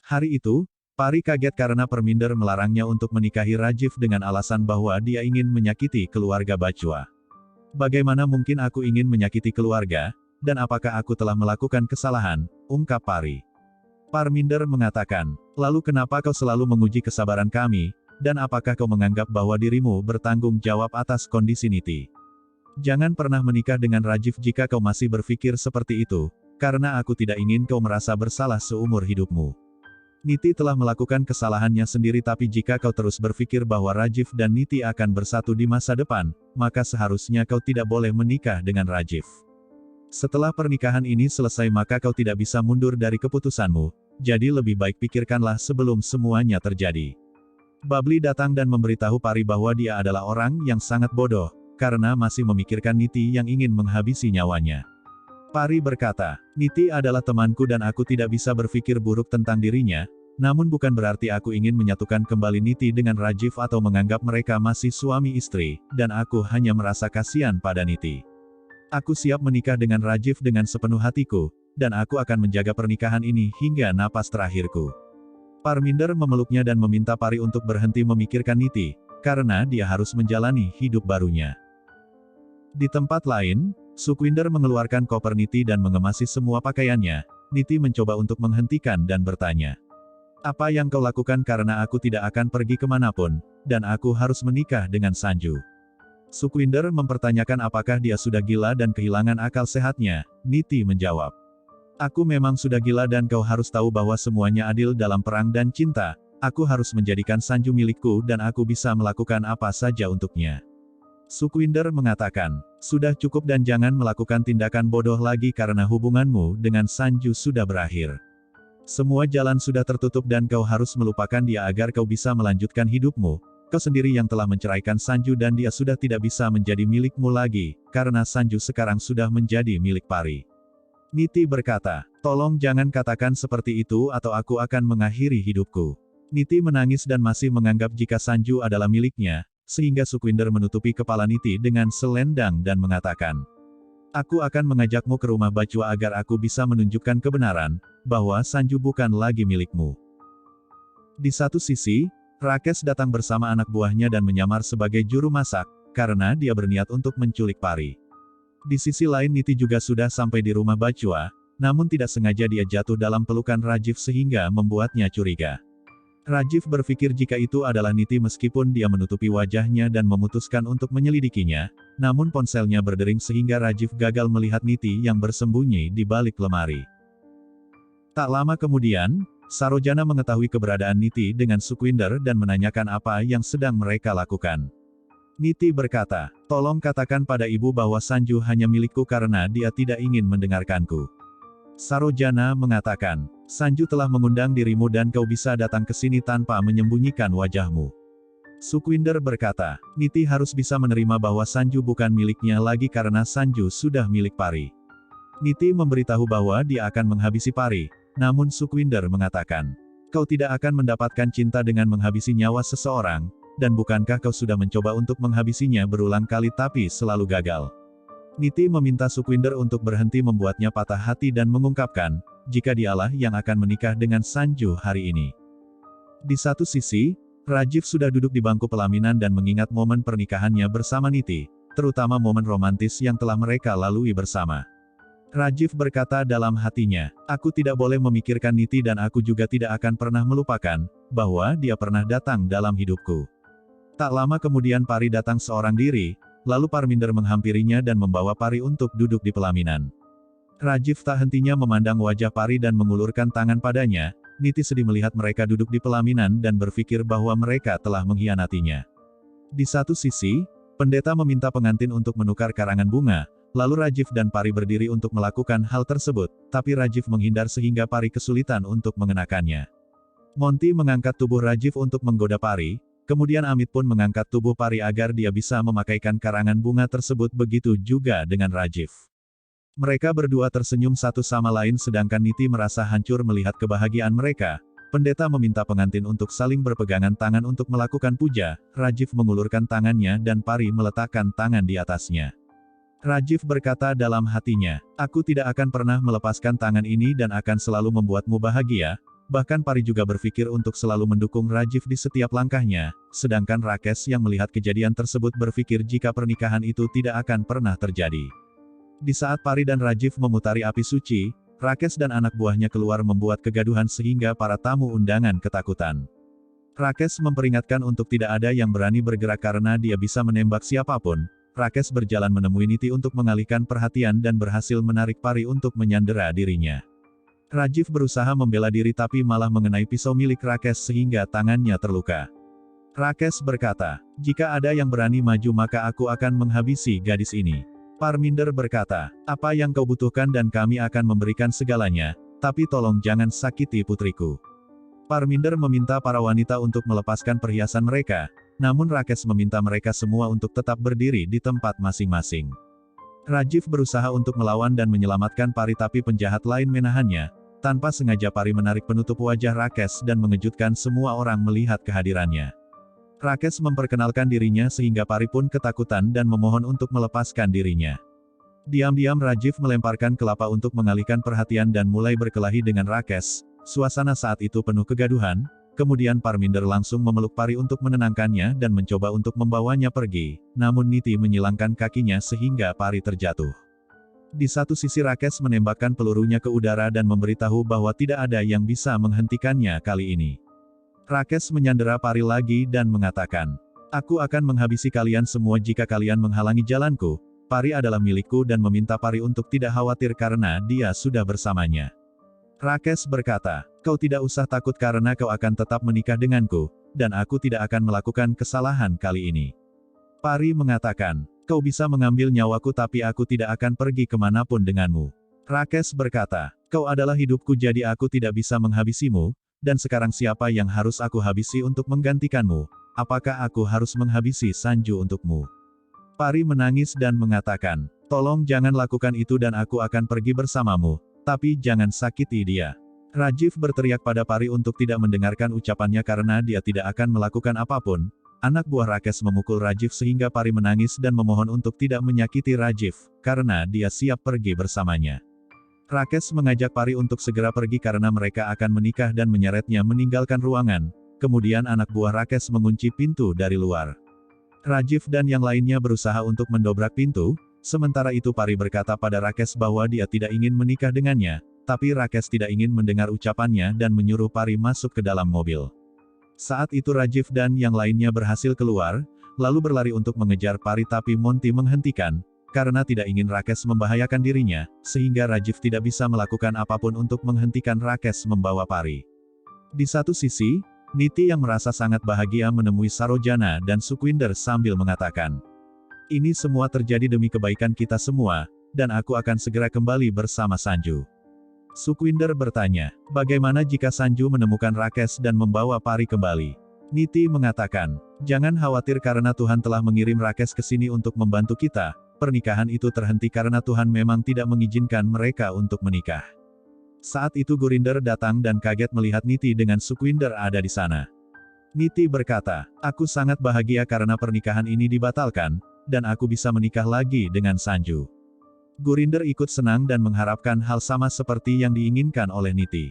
Hari itu, Pari kaget karena Parminder melarangnya untuk menikahi Rajiv dengan alasan bahwa dia ingin menyakiti keluarga Bajwa. Bagaimana mungkin aku ingin menyakiti keluarga, dan apakah aku telah melakukan kesalahan, ungkap Pari. Parminder mengatakan, lalu kenapa kau selalu menguji kesabaran kami, dan apakah kau menganggap bahwa dirimu bertanggung jawab atas kondisi Niti? Jangan pernah menikah dengan Rajiv jika kau masih berpikir seperti itu, karena aku tidak ingin kau merasa bersalah seumur hidupmu. Niti telah melakukan kesalahannya sendiri, tapi jika kau terus berpikir bahwa Rajiv dan Niti akan bersatu di masa depan, maka seharusnya kau tidak boleh menikah dengan Rajiv. Setelah pernikahan ini selesai maka kau tidak bisa mundur dari keputusanmu, jadi lebih baik pikirkanlah sebelum semuanya terjadi. Babli datang dan memberitahu Pari bahwa dia adalah orang yang sangat bodoh, karena masih memikirkan Niti yang ingin menghabisi nyawanya. Pari berkata, Niti adalah temanku dan aku tidak bisa berpikir buruk tentang dirinya, namun bukan berarti aku ingin menyatukan kembali Niti dengan Rajiv atau menganggap mereka masih suami istri, dan aku hanya merasa kasihan pada Niti. Aku siap menikah dengan Rajiv dengan sepenuh hatiku, dan aku akan menjaga pernikahan ini hingga napas terakhirku. Parminder memeluknya dan meminta Pari untuk berhenti memikirkan Niti, karena dia harus menjalani hidup barunya. Di tempat lain, Sukhwinder mengeluarkan koper Niti dan mengemasi semua pakaiannya. Niti mencoba untuk menghentikan dan bertanya. Apa yang kau lakukan? Karena aku tidak akan pergi kemanapun, dan aku harus menikah dengan Sanju. Sukhwinder mempertanyakan apakah dia sudah gila dan kehilangan akal sehatnya. Niti menjawab. Aku memang sudah gila dan kau harus tahu bahwa semuanya adil dalam perang dan cinta. Aku harus menjadikan Sanju milikku dan aku bisa melakukan apa saja untuknya. Sukhwinder mengatakan, sudah cukup dan jangan melakukan tindakan bodoh lagi karena hubunganmu dengan Sanju sudah berakhir. Semua jalan sudah tertutup dan kau harus melupakan dia agar kau bisa melanjutkan hidupmu. Kau sendiri yang telah menceraikan Sanju dan dia sudah tidak bisa menjadi milikmu lagi, karena Sanju sekarang sudah menjadi milik Pari. Niti berkata, tolong jangan katakan seperti itu atau aku akan mengakhiri hidupku. Niti menangis dan masih menganggap jika Sanju adalah miliknya, sehingga Sukhwinder menutupi kepala Niti dengan selendang dan mengatakan, aku akan mengajakmu ke rumah Bajwa agar aku bisa menunjukkan kebenaran, bahwa Sanju bukan lagi milikmu. Di satu sisi, Rakesh datang bersama anak buahnya dan menyamar sebagai juru masak, karena dia berniat untuk menculik Pari. Di sisi lain Niti juga sudah sampai di rumah Bajwa, namun tidak sengaja dia jatuh dalam pelukan Rajiv sehingga membuatnya curiga. Rajiv berpikir jika itu adalah Niti meskipun dia menutupi wajahnya dan memutuskan untuk menyelidikinya, namun ponselnya berdering sehingga Rajiv gagal melihat Niti yang bersembunyi di balik lemari. Tak lama kemudian, Sarojana mengetahui keberadaan Niti dengan Sukhwinder dan menanyakan apa yang sedang mereka lakukan. Niti berkata, tolong katakan pada ibu bahwa Sanju hanya milikku karena dia tidak ingin mendengarkanku. Sarojana mengatakan, Sanju telah mengundang dirimu dan kau bisa datang ke sini tanpa menyembunyikan wajahmu. Sukhwinder berkata, Niti harus bisa menerima bahwa Sanju bukan miliknya lagi karena Sanju sudah milik Pari. Niti memberitahu bahwa dia akan menghabisi Pari, namun Sukhwinder mengatakan, kau tidak akan mendapatkan cinta dengan menghabisi nyawa seseorang, dan bukankah kau sudah mencoba untuk menghabisinya berulang kali tapi selalu gagal? Niti meminta Sukhwinder untuk berhenti membuatnya patah hati dan mengungkapkan, jika dialah yang akan menikah dengan Sanju hari ini. Di satu sisi, Rajiv sudah duduk di bangku pelaminan dan mengingat momen pernikahannya bersama Niti, terutama momen romantis yang telah mereka lalui bersama. Rajiv berkata dalam hatinya, aku tidak boleh memikirkan Niti dan aku juga tidak akan pernah melupakan, bahwa dia pernah datang dalam hidupku. Tak lama kemudian Pari datang seorang diri, lalu Parminder menghampirinya dan membawa Pari untuk duduk di pelaminan. Rajiv tak hentinya memandang wajah Pari dan mengulurkan tangan padanya. Niti sedih melihat mereka duduk di pelaminan dan berpikir bahwa mereka telah mengkhianatinya. Di satu sisi, pendeta meminta pengantin untuk menukar karangan bunga, lalu Rajiv dan Pari berdiri untuk melakukan hal tersebut, tapi Rajiv menghindar sehingga Pari kesulitan untuk mengenakannya. Monty mengangkat tubuh Rajiv untuk menggoda Pari, kemudian Amit pun mengangkat tubuh Pari agar dia bisa memakaikan karangan bunga tersebut, begitu juga dengan Rajiv. Mereka berdua tersenyum satu sama lain sedangkan Niti merasa hancur melihat kebahagiaan mereka. Pendeta meminta pengantin untuk saling berpegangan tangan untuk melakukan puja. Rajiv mengulurkan tangannya dan Pari meletakkan tangan di atasnya. Rajiv berkata dalam hatinya, aku tidak akan pernah melepaskan tangan ini dan akan selalu membuatmu bahagia. Bahkan Pari juga berpikir untuk selalu mendukung Rajiv di setiap langkahnya, sedangkan Rakesh yang melihat kejadian tersebut berpikir jika pernikahan itu tidak akan pernah terjadi. Di saat Pari dan Rajiv memutari api suci, Rakesh dan anak buahnya keluar membuat kegaduhan sehingga para tamu undangan ketakutan. Rakesh memperingatkan untuk tidak ada yang berani bergerak karena dia bisa menembak siapapun. Rakesh berjalan menemui Niti untuk mengalihkan perhatian dan berhasil menarik Pari untuk menyandera dirinya. Rajiv berusaha membela diri tapi malah mengenai pisau milik Rakesh sehingga tangannya terluka. Rakesh berkata, "Jika ada yang berani maju maka aku akan menghabisi gadis ini." Parminder berkata, "Apa yang kau butuhkan dan kami akan memberikan segalanya, tapi tolong jangan sakiti putriku." Parminder meminta para wanita untuk melepaskan perhiasan mereka, namun Rakesh meminta mereka semua untuk tetap berdiri di tempat masing-masing. Rajiv berusaha untuk melawan dan menyelamatkan Pari tapi penjahat lain menahannya. Tanpa sengaja Pari menarik penutup wajah Rakesh dan mengejutkan semua orang melihat kehadirannya. Rakesh memperkenalkan dirinya sehingga Pari pun ketakutan dan memohon untuk melepaskan dirinya. Diam-diam Rajiv melemparkan kelapa untuk mengalihkan perhatian dan mulai berkelahi dengan Rakesh. Suasana saat itu penuh kegaduhan, kemudian Parminder langsung memeluk Pari untuk menenangkannya dan mencoba untuk membawanya pergi, namun Niti menyilangkan kakinya sehingga Pari terjatuh. Di satu sisi Rakesh menembakkan pelurunya ke udara dan memberitahu bahwa tidak ada yang bisa menghentikannya kali ini. Rakesh menyandera Pari lagi dan mengatakan, "Aku akan menghabisi kalian semua jika kalian menghalangi jalanku." Pari adalah milikku dan meminta Pari untuk tidak khawatir karena dia sudah bersamanya. Rakesh berkata, "Kau tidak usah takut karena kau akan tetap menikah denganku, dan aku tidak akan melakukan kesalahan kali ini." Pari mengatakan, "Kau bisa mengambil nyawaku tapi aku tidak akan pergi kemanapun denganmu." Rakesh berkata, "Kau adalah hidupku jadi aku tidak bisa menghabisimu, dan sekarang siapa yang harus aku habisi untuk menggantikanmu? Apakah aku harus menghabisi Sanju untukmu?" Pari menangis dan mengatakan, "Tolong jangan lakukan itu dan aku akan pergi bersamamu, tapi jangan sakiti dia." Rajiv berteriak pada Pari untuk tidak mendengarkan ucapannya karena dia tidak akan melakukan apapun. Anak buah Rakesh memukul Rajiv sehingga Pari menangis dan memohon untuk tidak menyakiti Rajiv, karena dia siap pergi bersamanya. Rakesh mengajak Pari untuk segera pergi karena mereka akan menikah dan menyeretnya meninggalkan ruangan. Kemudian anak buah Rakesh mengunci pintu dari luar. Rajiv dan yang lainnya berusaha untuk mendobrak pintu, sementara itu Pari berkata pada Rakesh bahwa dia tidak ingin menikah dengannya, tapi Rakesh tidak ingin mendengar ucapannya dan menyuruh Pari masuk ke dalam mobil. Saat itu Rajiv dan yang lainnya berhasil keluar, lalu berlari untuk mengejar Pari tapi Monty menghentikan, karena tidak ingin Rakesh membahayakan dirinya, sehingga Rajiv tidak bisa melakukan apapun untuk menghentikan Rakesh membawa Pari. Di satu sisi, Niti yang merasa sangat bahagia menemui Sarojana dan Sukhwinder sambil mengatakan, "Ini semua terjadi demi kebaikan kita semua, dan aku akan segera kembali bersama Sanju." Sukhwinder bertanya, "Bagaimana jika Sanju menemukan Rakesh dan membawa Pari kembali?" Niti mengatakan, "Jangan khawatir karena Tuhan telah mengirim Rakesh ke sini untuk membantu kita. Pernikahan itu terhenti karena Tuhan memang tidak mengizinkan mereka untuk menikah." Saat itu Gurinder datang dan kaget melihat Niti dengan Sukhwinder ada di sana. Niti berkata, "Aku sangat bahagia karena pernikahan ini dibatalkan, dan aku bisa menikah lagi dengan Sanju." Gurinder ikut senang dan mengharapkan hal sama seperti yang diinginkan oleh Niti.